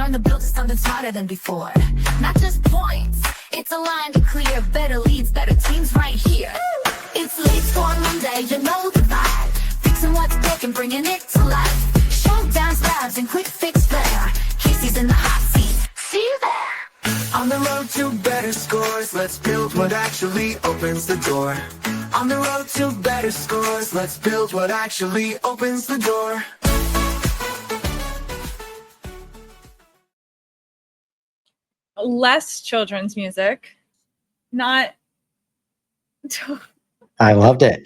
trying to build something smarter than before. Not just points, it's aligned to clear. Better leads, better teams right here. It's Lead Score Monday, you know the vibe. Fixing what's broken, bringing it to life. Showdown stabs and quick fix flair. Casey's in the hot seat, see you there. On the road to better scores, let's build what actually opens the door. On the road to better scores, let's build what actually opens the door. Less children's music, not. I loved it.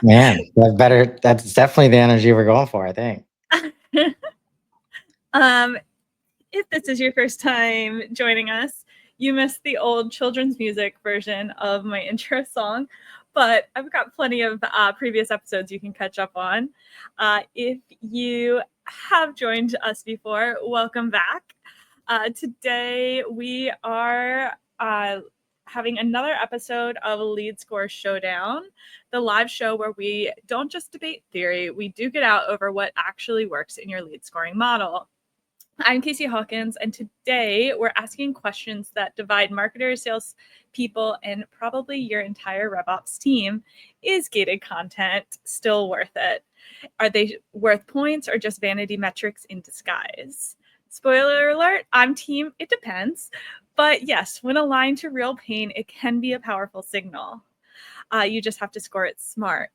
Man, that's definitely the energy we're going for, I think. If this is your first time joining us, you missed the old children's music version of my intro song, but I've got plenty of previous episodes you can catch up on. If you have joined us before, welcome back. Today we are having another episode of Lead Score Showdown, the live show where we don't just debate theory, we duke it out over what actually works in your lead scoring model. I'm Casey Hawkins, and today we're asking questions that divide marketers, sales people, and probably your entire RevOps team. Is gated content still worth it? Are they worth points or just vanity metrics in disguise? Spoiler alert, I'm team it depends. But yes, when aligned to real pain, it can be a powerful signal. You just have to score it smart.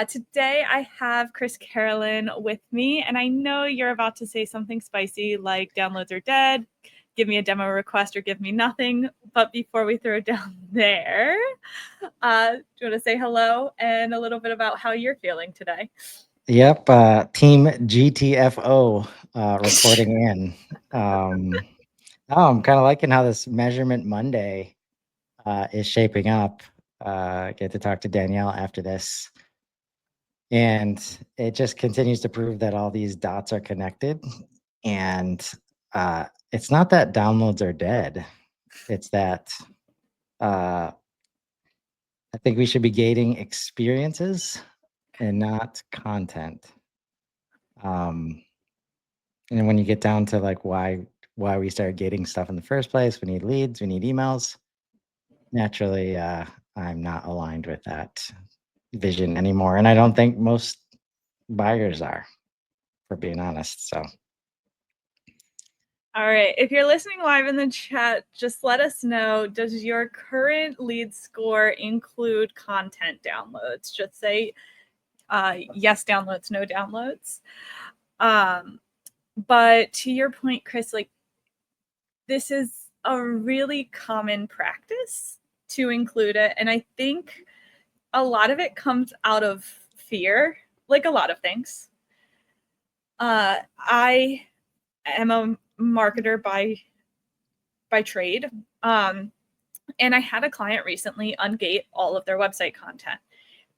Today I have Chris Carolyn with me, and I know you're about to say something spicy like downloads are dead, give me a demo request, or give me nothing. But before we throw it down there, do you want to say hello and a little bit about how you're feeling today? Yep, Team GTFO reporting in. I'm kind of liking how this Measurement Monday is shaping up. Get to talk to Danielle after this. And it just continues to prove that all these dots are connected. And it's not that downloads are dead. It's that I think we should be gating experiences and not content. And when you get down to like why we started gating stuff in the first place, we need leads, we need emails. Naturally, I'm not aligned with that vision anymore. And I don't think most buyers are, for being honest. So all right, if you're listening live in the chat, just let us know, does your current lead score include content downloads? Just say yes downloads, no downloads. But to your point, Chris, like this is a really common practice to include it. And I think a lot of it comes out of fear, like a lot of things. I am a marketer by trade. And I had a client recently ungate all of their website content.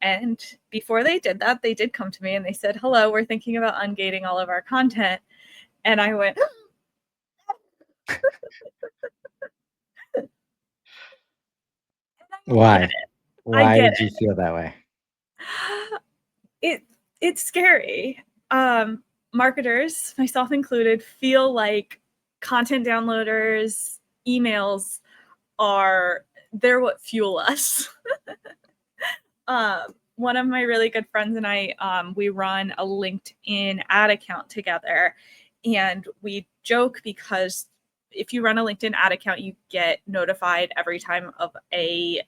And before they did that, they did come to me and they said, hello, we're thinking about ungating all of our content. And I went, why? Why did you feel that way? It's scary. Marketers, myself included, feel like content downloaders, emails they're what fuel us. One of my really good friends and I, we run a LinkedIn ad account together, and we joke because if you run a LinkedIn ad account, you get notified every time of a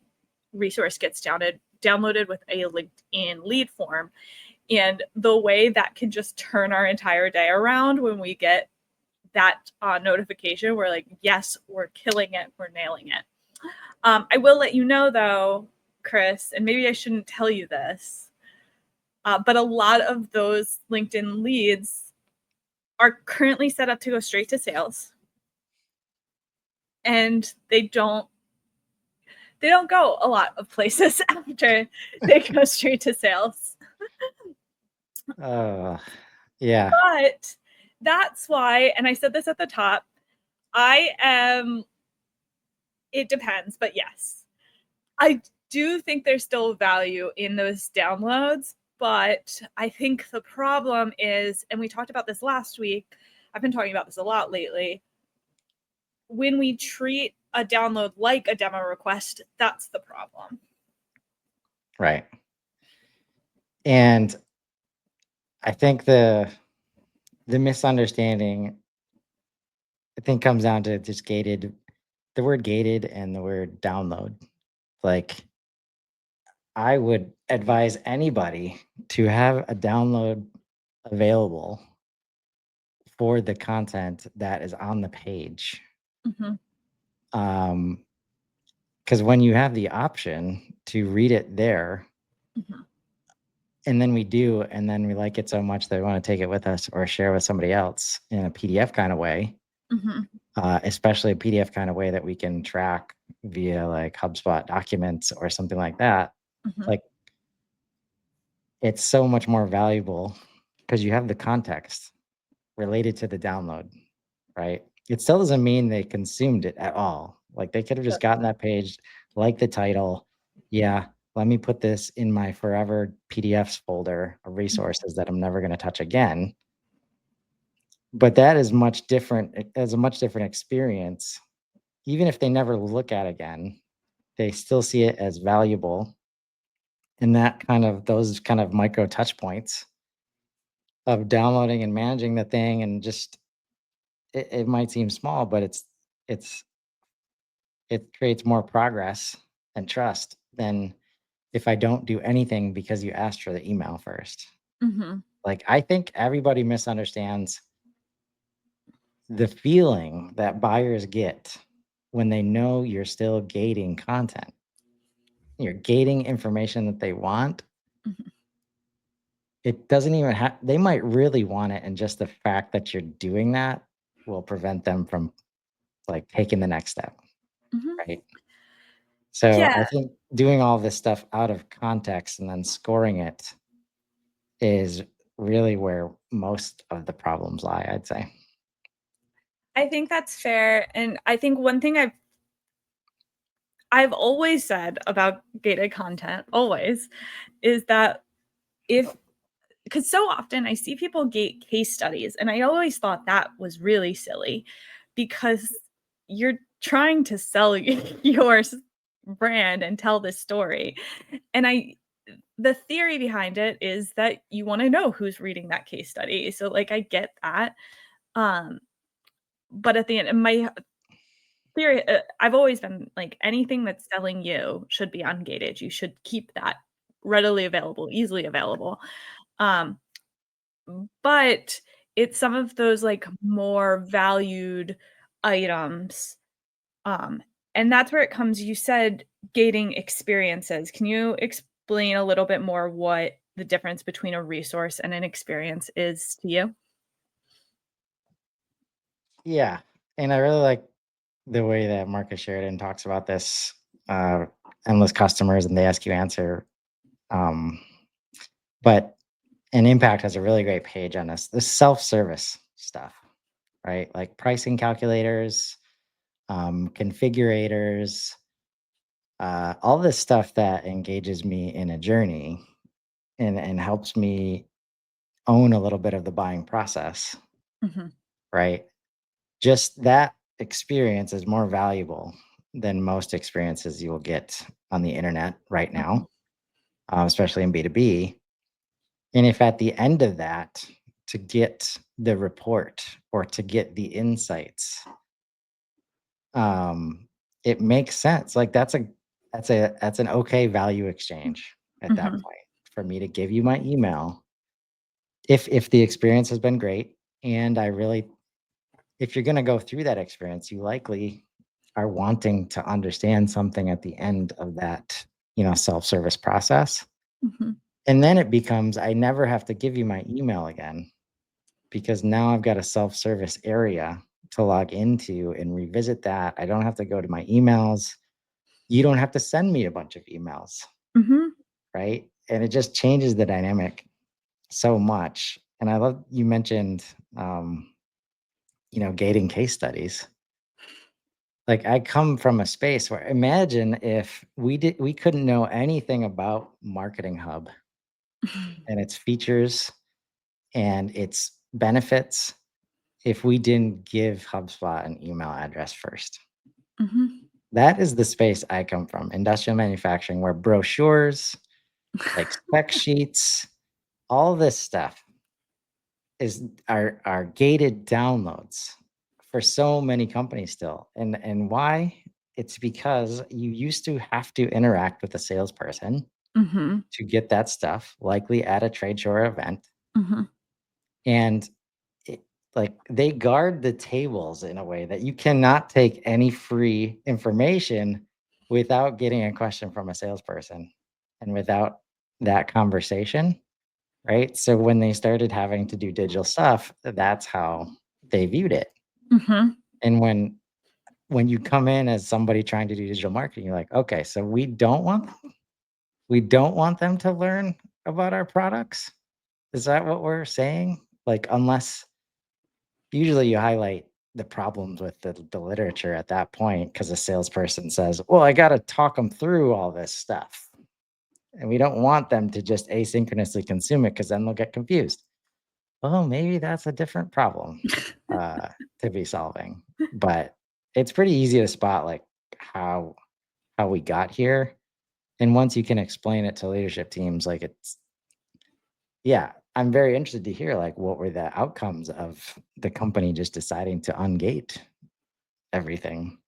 resource gets downloaded with a LinkedIn lead form. And the way that can just turn our entire day around when we get that notification, we're like, yes, we're killing it. We're nailing it. I will let you know, though, Chris, and maybe I shouldn't tell you this, but a lot of those LinkedIn leads are currently set up to go straight to sales. And they don't go a lot of places after they go straight to sales. Yeah. But that's why, and I said this at the top, it depends, but yes, I do think there's still value in those downloads, but I think the problem is, and we talked about this last week, I've been talking about this a lot lately. When we treat a download like a demo request, that's the problem. Right. And I think the misunderstanding, I think, comes down to just the word gated and the word download. Like, I would advise anybody to have a download available for the content that is on the page. Mhm. Because when you have the option to read it there, Mhm. and then we like it so much that we want to take it with us or share with somebody else in a PDF kind of way, Mhm. especially a PDF kind of way that we can track via like HubSpot documents or something like that. Mhm. Like, it's so much more valuable because you have the context related to the download, right? It still doesn't mean they consumed it at all. Like, they could have just gotten that page, like the title. Yeah, let me put this in my forever PDFs folder of resources that I'm never going to touch again. But that is much different. It has a much different experience. Even if they never look at it again, they still see it as valuable. And those kind of micro touch points of downloading and managing the thing, and just it might seem small, but it's it creates more progress and trust than if I don't do anything because you asked for the email first. Mhm. Like, I think everybody misunderstands the feeling that buyers get when they know you're still gating content. You're gating information that they want. Mhm. It doesn't even have, they might really want it, and just the fact that you're doing that will prevent them from like taking the next step, Mhm. right? So Yeah, I think doing all this stuff out of context and then scoring it is really where most of the problems lie, I'd say. I think that's fair, and I think one thing I've always said about gated content, always, is that if because so often I see people gate case studies, and I always thought that was really silly because you're trying to sell your brand and tell this story. And the theory behind it is that you want to know who's reading that case study. So like I get that. Um, but at the end, my theory, I've always been like anything that's selling you should be ungated. You should keep that readily available, easily available. Um, but it's some of those, like, more valued items, um, and that's where it comes you said gating experiences. Can you explain a little bit more what the difference between a resource and an experience is to you? Yeah. And I really like the way that Marcus Sheridan talks about this, uh, endless customers and the ask you answer. Um, but an Impact has a really great page on this self-service stuff, right? Like pricing calculators, configurators, all this stuff that engages me in a journey and helps me own a little bit of the buying process, Mhm, right? Just that experience is more valuable than most experiences you will get on the internet right mhm, now, especially in B2B. And if at the end of that, to get the report or to get the insights, um, it makes sense. Like, that's an okay value exchange at that mhm, point for me to give you my email if the experience has been great, and I really, if you're going to go through that experience, you likely are wanting to understand something at the end of that, self-service process. mhm, And then it becomes, I never have to give you my email again, because now I've got a self-service area to log into and revisit that. I don't have to go to my emails. You don't have to send me a bunch of emails, mhm. right? And it just changes the dynamic so much. And I love you mentioned, gating case studies. Like, I come from a space where, imagine if we couldn't know anything about Marketing Hub and its features and its benefits if we didn't give HubSpot an email address first. Mhm. That is the space I come from, industrial manufacturing, where brochures, like spec sheets, all this stuff are gated downloads for so many companies still. And why? It's because you used to have to interact with a salesperson Mhm. to get that stuff, likely at a trade show or event. Mhm. And it, like they guard the tables in a way that you cannot take any free information without getting a question from a salesperson and without that conversation, right? So when they started having to do digital stuff, that's how they viewed it. Mhm. And when you come in as somebody trying to do digital marketing, you're like, okay, so we don't want them to learn about our products. Is that what we're saying? Like, unless usually you highlight the problems with the literature at that point because a salesperson says, well, I got to talk them through all this stuff. And we don't want them to just asynchronously consume it because then they'll get confused. Well, maybe that's a different problem uh, to be solving. But it's pretty easy to spot like how we got here. And once you can explain it to leadership teams, like it's yeah, I'm very interested to hear like what were the outcomes of the company just deciding to ungate everything.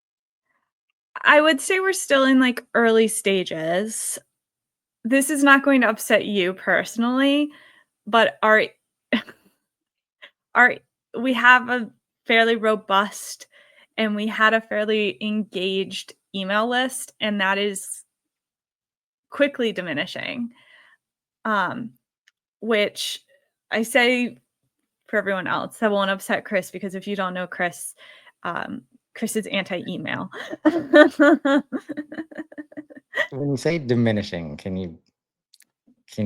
I would say we're still in, like, early stages. This is not going to upset you personally, but our we have a fairly robust and we had a fairly engaged email list, and that is quickly diminishing, um, which I say for everyone else. That won't upset Chris because if you don't know Chris, Chris is anti-email. When you say diminishing, can you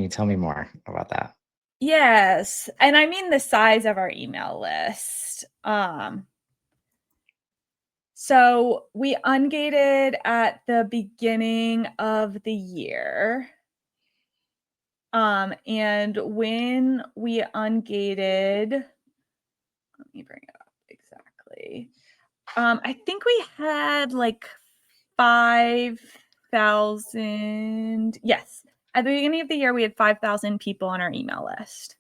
tell me more about that? Yes, and I mean the size of our email list. So we ungated at the beginning of the year. And when we ungated, let me bring it up exactly. I think we had like 5,000. Yes. At the beginning of the year, we had 5,000 people on our email list.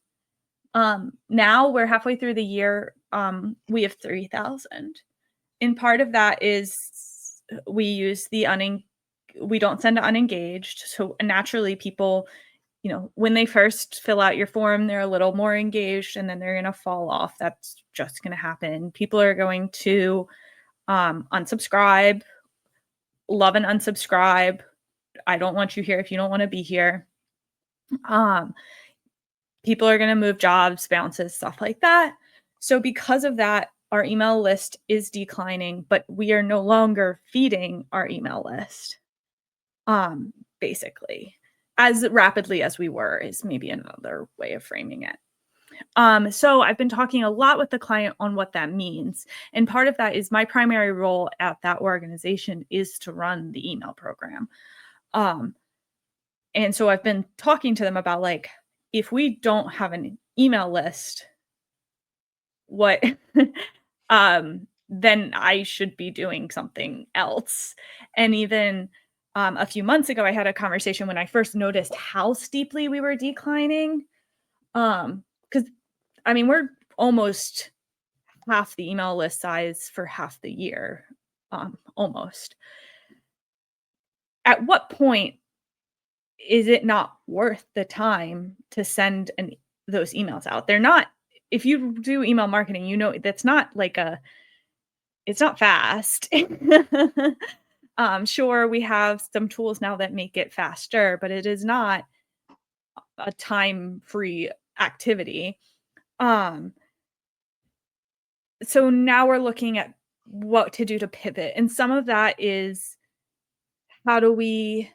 Now we're halfway through the year. We have 3,000. And part of that is we use we don't send to unengaged. So naturally people, when they first fill out your form, they're a little more engaged and then they're going to fall off. That's just going to happen. People are going to unsubscribe, love and unsubscribe. I don't want you here if you don't want to be here. Um, People are going to move jobs, bounces, stuff like that. So because of that, our email list is declining, but we are no longer feeding our email list. Basically, as rapidly as we were is maybe another way of framing it. So I've been talking a lot with the client on what that means. And part of that is my primary role at that organization is to run the email program. And so I've been talking to them about like, if we don't have an email list, what then I should be doing something else. And even a few months ago, I had a conversation when I first noticed how steeply we were declining. Because I mean, we're almost half the email list size for half the year, almost. At what point is it not worth the time to send those emails out? They're not. If you do email marketing, that's not like it's not fast. Sure, we have some tools now that make it faster, but it is not a time-free activity. So now we're looking at what to do to pivot. And some of that is how do we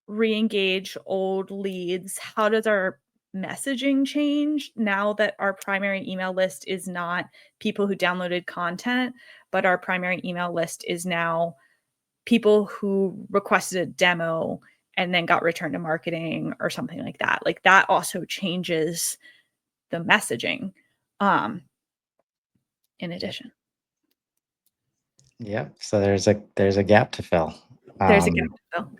re-engage old leads? How does our messaging change now that our primary email list is not people who downloaded content, but our primary email list is now people who requested a demo and then got returned to marketing or something like that. Like that also changes the messaging. in addition. Yep. So there's a gap to fill. There's a gap to fill.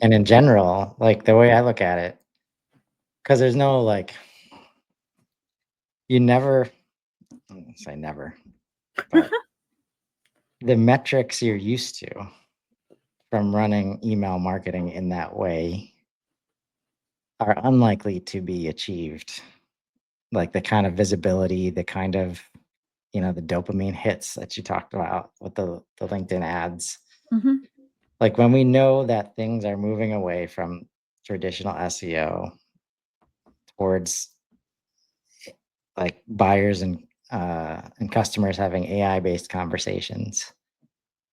And in general, like the way I look at it, because there's no like, you never, I won't say never, but the metrics you're used to from running email marketing in that way are unlikely to be achieved. Like the kind of visibility, the kind of, the dopamine hits that you talked about with the LinkedIn ads. Mhm. Like when we know that things are moving away from traditional SEO towards like buyers and customers having AI-based conversations,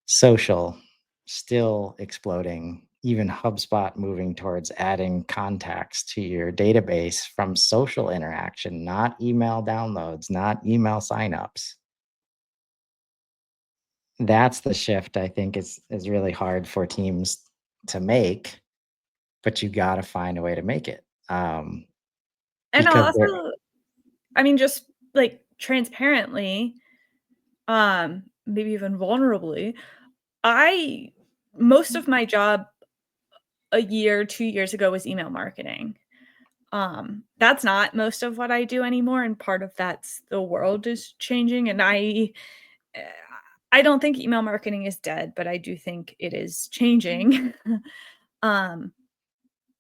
social still exploding, even HubSpot moving towards adding contacts to your database from social interaction, not email downloads, not email signups. That's the shift I think is really hard for teams to make, but you got to find a way to make it. And I'll Because also, I mean, just like transparently, maybe even vulnerably, most of my job a year, 2 years ago was email marketing. That's not most of what I do anymore, and part of that's the world is changing, and eh, I don't think email marketing is dead, but I do think it is changing. Um,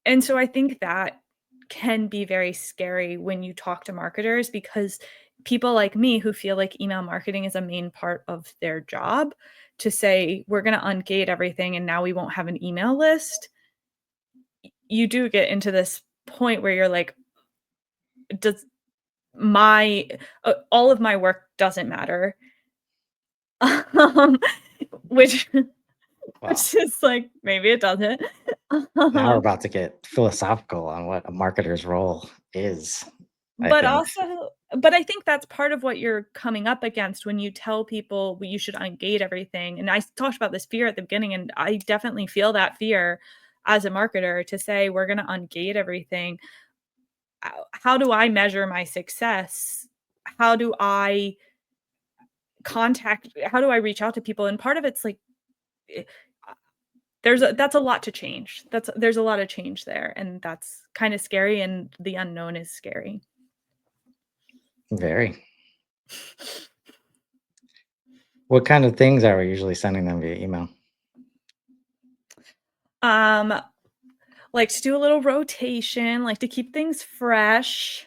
and so I think that can be very scary when you talk to marketers because people like me who feel like email marketing is a main part of their job to say, we're going to ungate everything and now we won't have an email list. You do get into this point where you're like, does my all of my work doesn't matter? um, which well, which is like maybe it doesn't. now we're Um, about to get philosophical on what a marketer's role is, I but think. also but I think that's part of what you're coming up against when you tell people, "Well, you should ungate everything," and I talked about this fear at the beginning, and I definitely feel that fear as a marketer to say, "We're gonna ungate everything." How do I measure my success? How do I how do I reach out to people? And part of it's like, eh, that's a lot to change. There's a lot of change there, and that's kinda scary, and the unknown is scary. Very. What kind of things are we usually sending them via email? Um, like to do a little rotation, like to keep things fresh.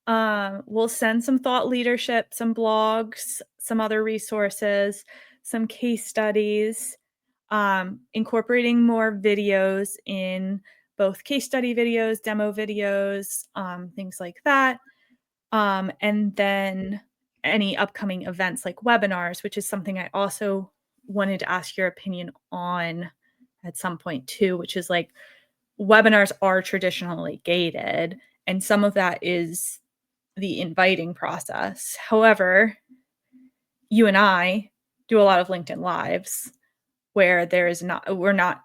We'll send some thought leadership, some blogs, some other resources, some case studies, incorporating more videos in both case study videos, demo videos, things like that. And then any upcoming events like webinars, which is something I also wanted to ask your opinion on at some point too, which is like webinars are traditionally gated, and some of that is the inviting process. However, you and I do a lot of LinkedIn lives where there is not we're not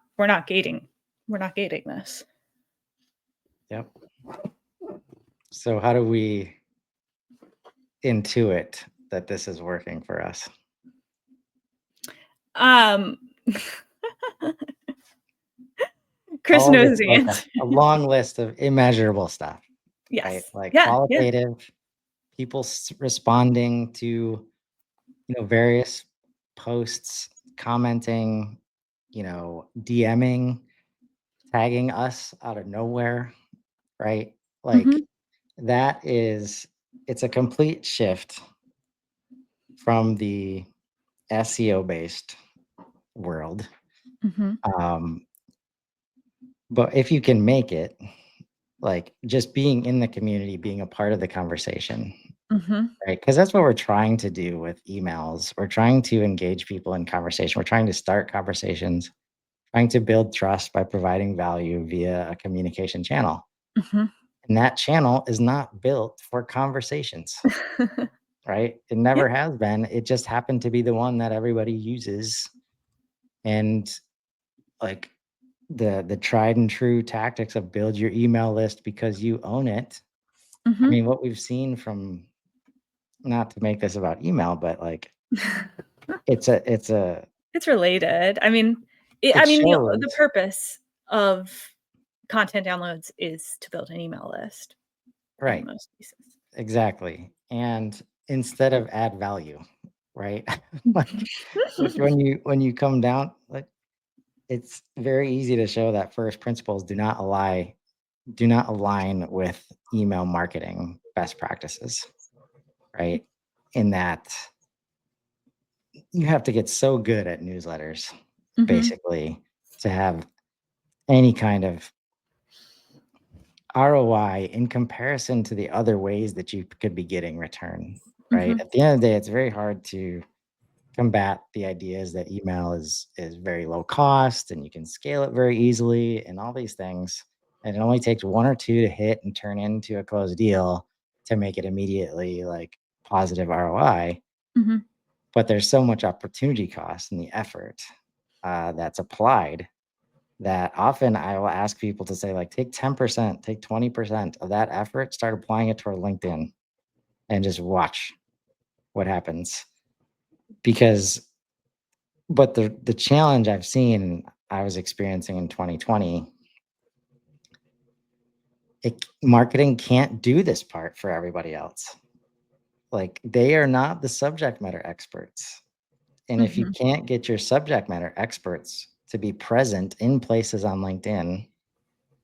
gating. We're not gating this. Yep. So how do we intuit that this is working for us? Um Chris All of knows it's the like answer. a long list of immeasurable stuff, right? Yes. Like Yeah, yeah. qualitative, people responding to, various posts, commenting, DMing, tagging us out of nowhere, right? Like Mhm, it's a complete shift from the SEO based world. mhm, Um, but if you can make it, like just being in the community, being a part of the conversation, mhm, right? Because that's what we're trying to do with emails. We're trying to engage people in conversation. We're trying to start conversations, trying to build trust by providing value via a communication channel. mhm. And that channel is not built for conversations, right? It never Yep. has been. It just happened to be the one that everybody uses. And like the tried and true tactics of build your email list because you own it. I Mhm, mean, what we've seen from not to make this about email, but like it's a It's related. I mean, it the shows, purpose of content downloads is to build an email list in right, most cases. exactly. And instead of add value, right? like like when you come down, like it's very easy to show that first principles do not align with email marketing best practices, right? In that you have to get so good at newsletters, Mhm, basically, to have any kind of ROI in comparison to the other ways that you could be getting return, right? mhm, At the end of the day, it's very hard to combat the ideas that email is very low cost and you can scale it very easily and all these things. And it only takes one or two to hit and turn into a closed deal to make it immediately like positive ROI. mhm, But there's so much opportunity cost in the effort that's applied that often I will ask people to say, like, take 10%, take 20% of that effort, start applying it toward LinkedIn and just watch what happens. Because, but the challenge I've seen, I was experiencing in 2020, marketing can't do this part for everybody else. Like, they are not the subject matter experts. And if you mhm, can't get your subject matter experts to be present in places on LinkedIn,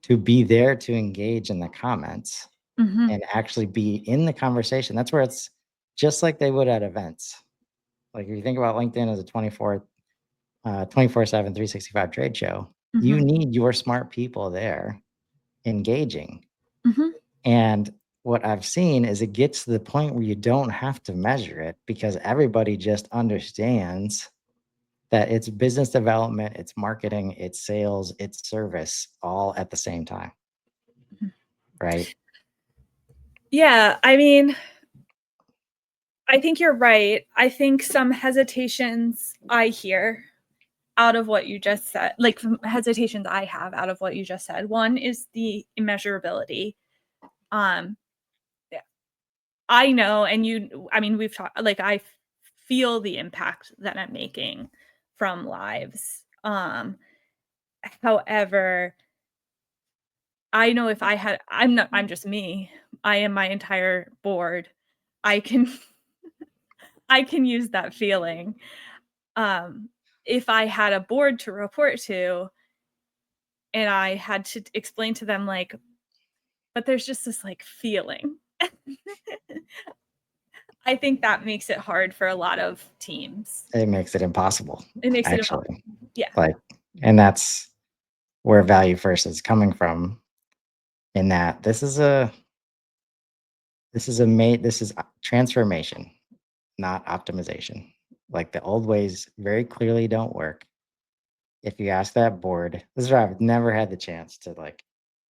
to be there to engage in the comments mhm, and actually be in the conversation, that's where it's just like they would at events. Like if you think about LinkedIn as a 24/7, 365 trade show, you mhm, need your smart people there engaging. mhm, And what I've seen is it gets to the point where you don't have to measure it because everybody just understands that it's business development, it's marketing, it's sales, it's service all at the same time, mhm. right? Yeah, I mean, I think you're right. I think some hesitations I hear out of what you just said, like some hesitations I have out of what you just said. One is the immeasurability. Um, yeah, I know, and I mean, we've talked, like, feel the impact that I'm making from lives. However, I know if I had, I'm just me. I am my entire board. I can, I can use that feeling. Um, if I had a board to report to and I had to explain to them, like, but there's just this like feeling. I think that makes it hard for a lot of teams. It makes it impossible, It makes it impossible. actually. Yeah. Like, and that's where value first is coming from in that this is transformation, not optimization. Like the old ways very clearly don't work. If you ask that board, this is where I've never had the chance to like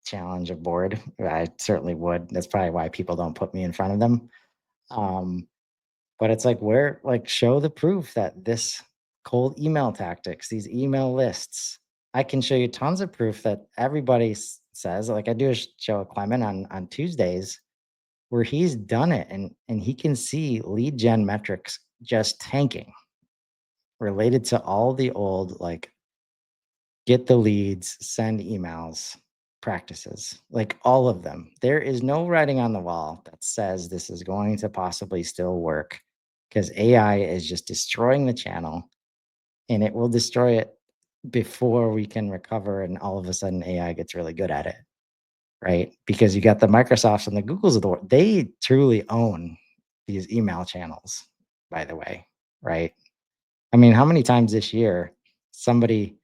challenge a board. I certainly would. That's probably why people don't put me in front of them. Um, but it's like where like show the proof that this cold email tactics, these email lists, I can show you tons of proof that everybody says. Like I do a show at Clement on Tuesdays where he's done it and he can see lead gen metrics just tanking related to all the old like get the leads, send emails practices, like all of them. There is no writing on the wall that says this is going to possibly still work because AI is just destroying the channel and it will destroy it before we can recover. And all of a sudden, AI gets really good at it, right? Because you got the Microsofts and the Googles of the world, they truly own these email channels, by the way, right? I mean, how many times this year somebody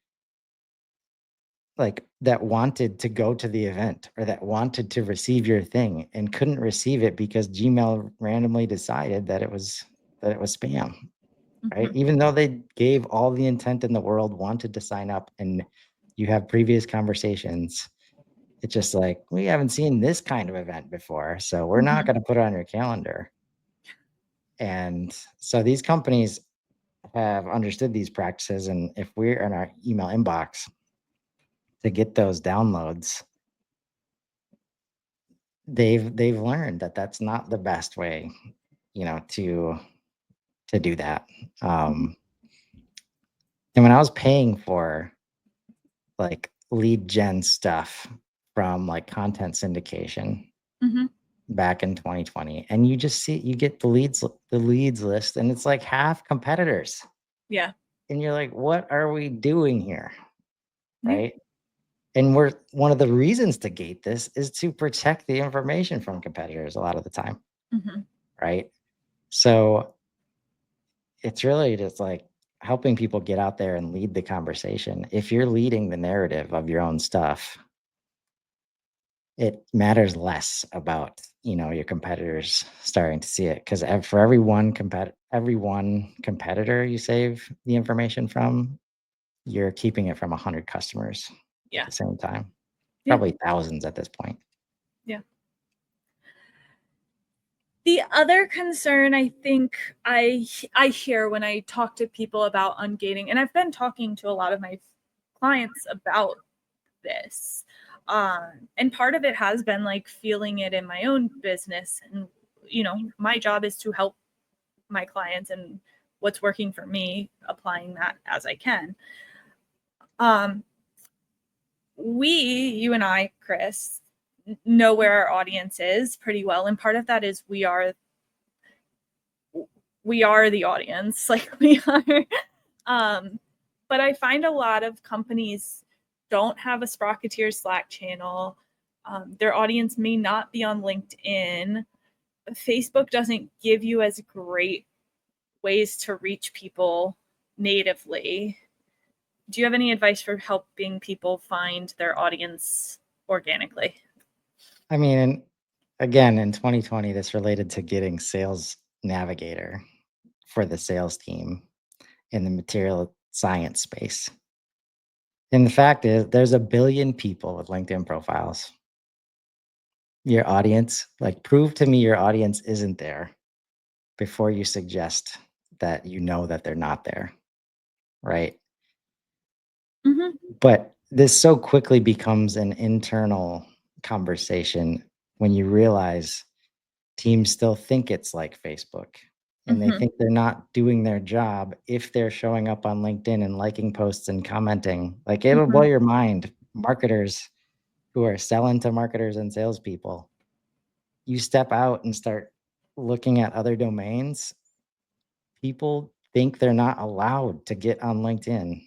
like that wanted to go to the event or that wanted to receive your thing and couldn't receive it because Gmail randomly decided that it was spam, right? Mhm. Even though they gave all the intent in the world, wanted to sign up and you have previous conversations, it's just like we haven't seen this kind of event before, so we're not Mhm. going to put it on your calendar. And so these companies have understood these practices, and if we're in our email inbox to get those downloads, they've learned that that's not the best way. to do that. And when I was paying for like lead gen stuff from like content syndication Mm-hmm. back in 2020, and you get the leads list, and it's like half competitors, Yeah. and you're like, what are we doing here? Yeah. Right. And one of the reasons to gate this is to protect the information from competitors a lot of the time. Mm-hmm. Right. So it's really just like helping people get out there and lead the conversation. If you're leading the narrative of your own stuff, it matters less about, your competitors starting to see it. Because for every one competitor you save the information from, you're keeping it from 100 customers Yeah. at the same time. Yeah. Probably thousands at this point. Yeah. The other concern I think I hear when I talk to people about ungating, and I've been talking to a lot of my clients about this, and part of it has been like feeling it in my own business, and my job is to help my clients and what's working for me, applying that as I can. You and I, Chris, know where our audience is pretty well, and part of that is we are the audience, like we are. But I find a lot of companies don't have a Sprocketeer Slack channel. Their audience may not be on LinkedIn. Facebook doesn't give you as great ways to reach people natively. Do you have any advice for helping people find their audience organically? I mean, again, in 2020, this related to getting Sales Navigator for the sales team in the material science space. And the fact is, there's a billion people with LinkedIn profiles. Your audience, like, prove to me your audience isn't there before you suggest that that they're not there, right? Mm-hmm. But this so quickly becomes an internal conversation when you realize teams still think it's like Facebook, and they Mm-hmm. think they're not doing their job if they're showing up on LinkedIn and liking posts and commenting. Like, it'll blow Mm-hmm. your mind. Marketers who are selling to marketers and salespeople, you step out and start looking at other domains, people think they're not allowed to get on LinkedIn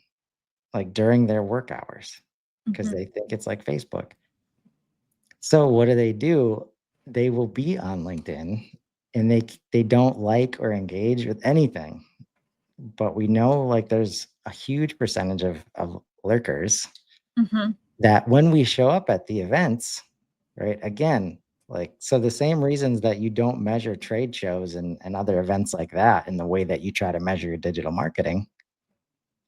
like during their work hours because Mm-hmm. they think it's like Facebook. So what do? They will be on LinkedIn, and they don't like or engage with anything. But we know like there's a huge percentage of lurkers Mm-hmm. that when we show up at the events, right? Again, like, so the same reasons that you don't measure trade shows and other events like that in the way that you try to measure your digital marketing,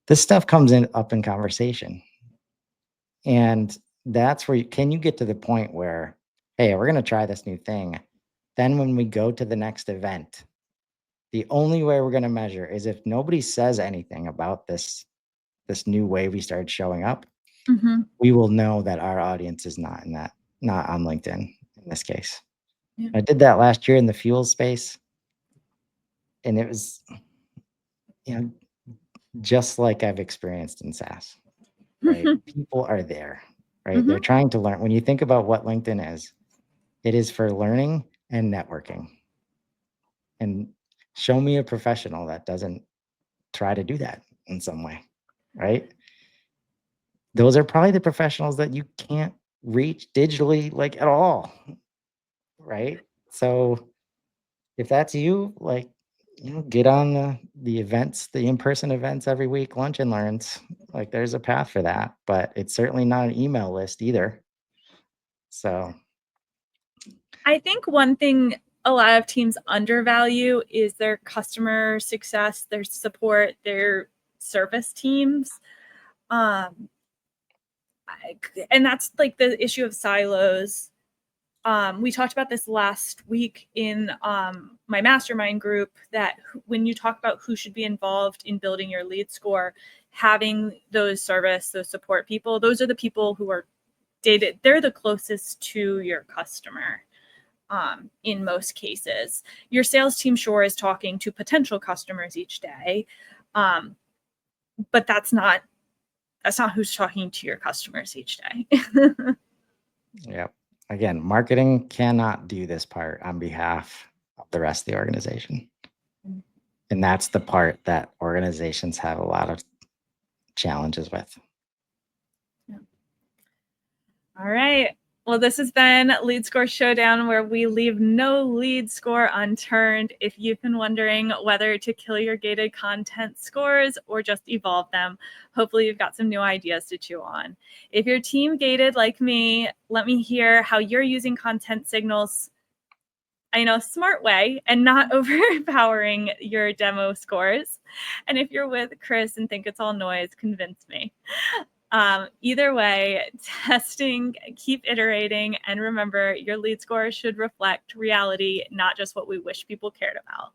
this stuff comes up in conversation. And that's where can you get to the point where, hey, we're going to try this new thing. Then when we go to the next event, the only way we're going to measure is if nobody says anything about this new way we started showing up, Mm-hmm. we will know that our audience is not on LinkedIn in this case. Yeah. I did that last year in the fuel space, and it was, you know, just like I've experienced in SaaS, right? People are there, right? Mm-hmm. They're trying to learn. When you think about what LinkedIn is, it is for learning and networking. And show me a professional that doesn't try to do that in some way, right? Those are probably the professionals that you can't reach digitally like at all, right? So if that's you, like, get on the events, the in-person events every week, lunch and learns. Like, there's a path for that, but it's certainly not an email list either. So I think one thing a lot of teams undervalue is their customer success, their support, their service teams. Um, and that's like the issue of silos. We talked about this last week in my mastermind group, that when you talk about who should be involved in building your lead score, having those support people, those are the people who are they're the closest to your customer. in most cases. Your sales team sure is talking to potential customers each day, but that's not who's talking to your customers each day. Yep. Again, marketing cannot do this part on behalf of the rest of the organization. And that's the part that organizations have a lot of challenges with. All right. Well, this has been Lead Score Showdown, where we leave no lead score unturned. If you've been wondering whether to kill your gated content scores or just evolve them, hopefully you've got some new ideas to chew on. If you're team gated like me, let me hear how you're using content signals in a smart way and not overpowering your demo scores. And if you're with Chris and think it's all noise, convince me. Either way, testing, keep iterating, and remember your lead score should reflect reality, not just what we wish people cared about.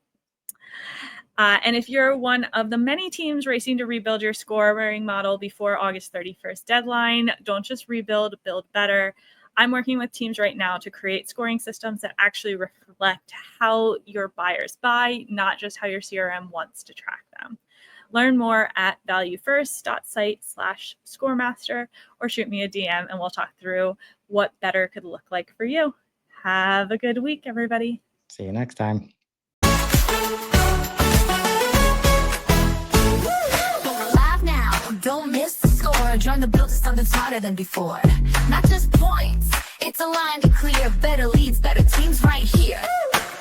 And if you're one of the many teams racing to rebuild your scoring model before August 31st deadline, don't just rebuild, build better. I'm working with teams right now to create scoring systems that actually reflect how your buyers buy, not just how your CRM wants to track them. Learn more at valuefirst.site/scoremaster or shoot me a DM and we'll talk through what better could look like for you. Have a good week, everybody. See you next time. We're live now. Don't miss the score. Join the build to something smarter than before. Not just points, it's aligned and clear. Better leads, better teams right here.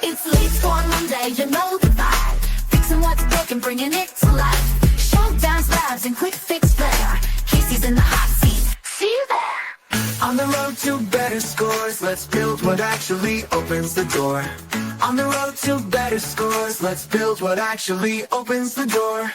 It's Lead Score Monday, you know the vibe. Fixing what's broken, bringing it to life. Showdowns, labs, and quick fix flair. Casey's in the hot seat. See you there. On the road to better scores, let's build what actually opens the door. On the road to better scores, let's build what actually opens the door.